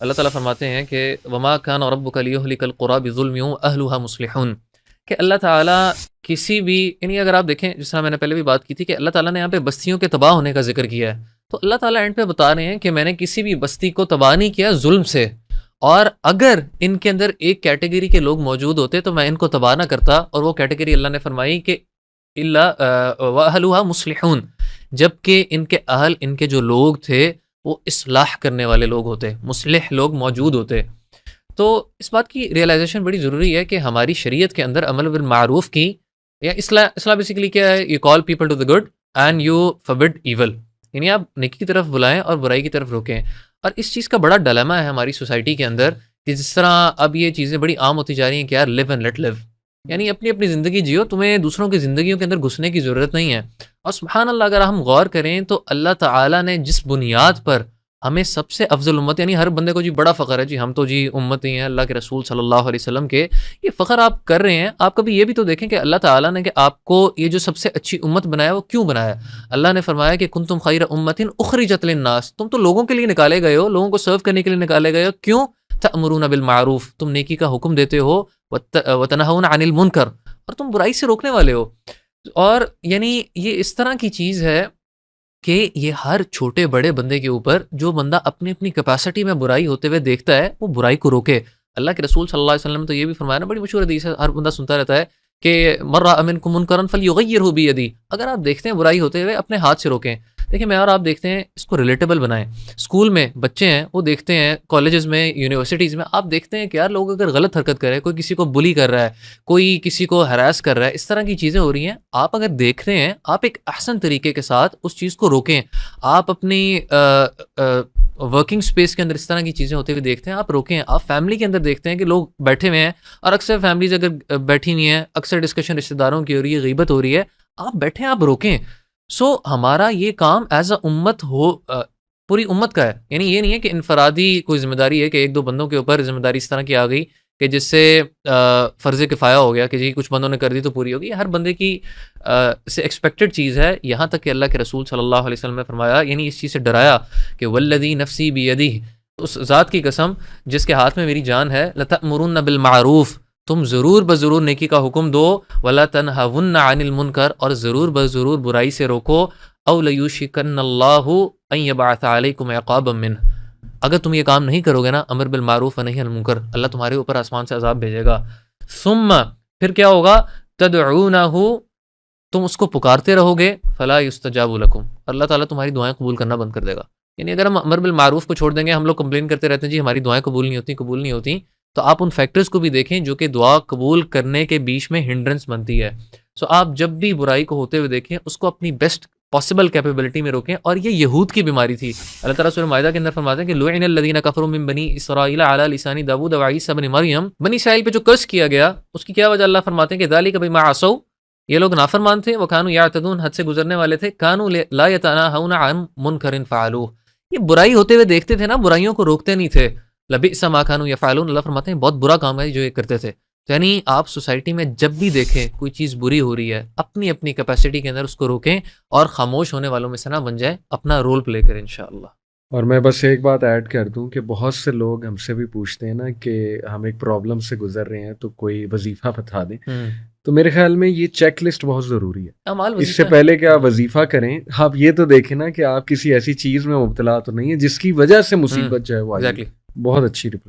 اللہ تعالیٰ فرماتے ہیں کہ وما کان ربک لیہلک القری بظلم واہلھا مصلحون، کہ اللہ تعالیٰ کسی بھی، یعنی اگر آپ دیکھیں جس طرح میں نے پہلے بھی بات کی تھی کہ اللہ تعالیٰ نے یہاں پہ بستیوں کے تباہ ہونے کا ذکر کیا ہے، تو اللہ تعالیٰ اینڈ پہ بتا رہے ہیں کہ میں نے کسی بھی بستی کو تباہ نہیں کیا ظلم سے، اور اگر ان کے اندر ایک کیٹیگری کے لوگ موجود ہوتے تو میں ان کو تباہ نہ کرتا، اور وہ کیٹیگری اللہ نے فرمائی کہ اللہ واہلھا مصلحون، جبکہ ان کے اہل، ان کے جو لوگ تھے وہ اصلاح کرنے والے لوگ ہوتے، مصلح لوگ موجود ہوتے۔ تو اس بات کی ریئلائزیشن بڑی ضروری ہے کہ ہماری شریعت کے اندر امر بالمعروف کی، یا اصلاح بیسیکلی کیا ہے، you call people to the good and you forbid evil, یعنی آپ نیکی کی طرف بلائیں اور برائی کی طرف روکیں۔ اور اس چیز کا بڑا ڈلما ہے ہماری سوسائٹی کے اندر کہ جس طرح اب یہ چیزیں بڑی عام ہوتی جا رہی ہیں کہ یار لیو اینڈ لیٹ لیو، یعنی اپنی اپنی زندگی جیو، تمہیں دوسروں کی زندگیوں کے اندر گھسنے کی ضرورت نہیں ہے۔ اور سبحان اللہ، اگر ہم غور کریں تو اللہ تعالیٰ نے جس بنیاد پر ہمیں سب سے افضل امت، یعنی ہر بندے کو جی بڑا فخر ہے جی ہم تو جی امت ہی ہیں اللہ کے رسول صلی اللہ علیہ وسلم کے، یہ فخر آپ کر رہے ہیں، آپ کبھی یہ بھی تو دیکھیں کہ اللہ تعالیٰ نے کہ آپ کو یہ جو سب سے اچھی امت بنایا وہ کیوں بنایا؟ اللہ نے فرمایا کہ کنتم خیر امت اخرجت للناس، تم تو لوگوں کے لیے نکالے گئے ہو، لوگوں کو سرو کرنے کے لیے نکالے گئے ہو، کیوں؟ تأمرون بالمعروف، تم نیکی کا حکم دیتے ہو، وتنہون عن المنکر، اور تم برائی سے روکنے والے ہو۔ اور یعنی یہ اس طرح کی چیز ہے کہ یہ ہر چھوٹے بڑے بندے کے اوپر، جو بندہ اپنی اپنی کیپیسٹی میں برائی ہوتے ہوئے دیکھتا ہے وہ برائی کو روکے۔ اللہ کے رسول صلی اللہ علیہ وسلم نے تو یہ بھی فرمایا نا، بڑی مشہور حدیث ہے، ہر بندہ سنتا رہتا ہے کہ من رأى منکم منکرا فلیغیرہ بیدہ، اگر آپ دیکھتے ہیں برائی ہوتے ہوئے اپنے ہاتھ سے روکیں۔ دیکھیں میں اور آپ دیکھتے ہیں، اس کو ریلیٹیبل بنائیں۔ اسکول میں بچے ہیں وہ دیکھتے ہیں، کالجز میں، یونیورسٹیز میں آپ دیکھتے ہیں کہ یار لوگ اگر غلط حرکت کرے، کوئی کسی کو بلی کر رہا ہے، کوئی کسی کو ہراس کر رہا ہے، اس طرح کی چیزیں ہو رہی ہیں، آپ اگر دیکھ رہے ہیں آپ ایک احسن طریقے کے ساتھ اس چیز کو روکیں۔ آپ اپنی ورکنگ سپیس کے اندر اس طرح کی چیزیں ہوتے ہوئے دیکھتے ہیں، آپ روکیں۔ آپ فیملی کے اندر دیکھتے ہیں کہ لوگ بیٹھے ہوئے ہیں، اور اکثر فیملیز اگر بیٹھی ہوئی ہیں، اکثر ڈسکشن رشتہ داروں کی ہو رہی ہے، غیبت ہو رہی ہے، آپ بیٹھیں، آپ روکیں۔ سو ہمارا یہ کام ایز اے امت ہو، پوری امت کا ہے، یعنی یہ نہیں ہے کہ انفرادی کوئی ذمہ داری ہے کہ ایک دو بندوں کے اوپر ذمہ داری اس طرح کی آ گئی کہ جس سے فرض کفایہ ہو گیا کہ جی کچھ بندوں نے کر دی تو پوری ہوگی۔ ہر بندے کی سے ایکسپیکٹڈ چیز ہے، یہاں تک کہ اللہ کے رسول صلی اللہ علیہ وسلم نے فرمایا، یعنی اس چیز سے ڈرایا کہ والذی نفسی بیدہ، اس ذات کی قسم جس کے ہاتھ میں میری جان ہے، لتأمرن بالمعروف، تم ضرور بضرور نیکی کا حکم دو، ولا تنہون عن المنکر، اور ضرور بضرور برائی سے روکو، او لیوشکن اللہ ان یبعث علیکم عقابا منہ، اگر تم یہ کام نہیں کرو گے نا، امر بالمعروف و نہی عن المنکر، اللہ تمہارے اوپر آسمان سے عذاب بھیجے گا۔ ثم، پھر کیا ہوگا؟ تدعونہ، تم اس کو پکارتے رہو گے، فلا یستجاب لکم، اللہ تعالیٰ تمہاری دعائیں قبول کرنا بند کر دے گا۔ یعنی اگر ہم امر بالمعروف کو چھوڑ دیں گے، ہم لوگ کمپلین کرتے رہتے ہیں جی ہماری دعائیں قبول نہیں ہوتی، تو آپ ان فیکٹرز کو بھی دیکھیں جو کہ دعا قبول کرنے کے بیچ میں ہنڈرنس بنتی ہے۔ سو آپ جب بھی برائی کو ہوتے ہوئے دیکھیں، اس کو اپنی بیسٹ پاسبل کیپیبلٹی میں روکیں۔ اور یہ یہود کی بیماری تھی۔ اللہ تعالیٰ سورہ مائدہ کے اندر فرماتے ہیں کہ لعن الذین کفروا من بنی اسرائیل علی لسان داؤد وعیسی بن مریم، بنی اسرائیل پہ جو کرس کیا گیا اس کی کیا وجہ؟ اللہ فرماتے ہیں کہ ذالک بما عصوا، یہ لوگ نافرمان تھے، وکانوا یعتدون، حد سے گزرنے والے تھے، کانوا لا یتناہون عن منکر فعلوہ، یہ برائی ہوتے ہوئے دیکھتے تھے نا، برائیوں کو روکتے نہیں تھے۔ لبئس ما کانوا یفعلون، اللہ فرماتے ہیں بہت برا کام ہے جو یہ کرتے تھے۔ تو یعنی آپ سوسائٹی میں جب بھی دیکھیں کوئی چیز بری ہو رہی ہے، اپنی اپنی کیپیسٹی کے اندر اس کو روکیں، اور خاموش ہونے والوں میں سے نہ بن جائیں، اپنا رول پلے کریں انشاءاللہ۔ اور میں بس ایک بات ایڈ کر دوں کہ بہت سے لوگ ہم سے بھی پوچھتے ہیں نا کہ ہم ایک پرابلم سے گزر رہے ہیں تو کوئی وظیفہ بتا دیں، تو میرے خیال میں یہ چیک لسٹ بہت ضروری ہے۔ اس سے پہلے کہ آپ وظیفہ کریں، آپ یہ تو دیکھیں نا کہ آپ کسی ایسی چیز میں مبتلا تو نہیں ہے جس کی وجہ سے مصیبت جو ہے وہ آئی۔ بہت اچھی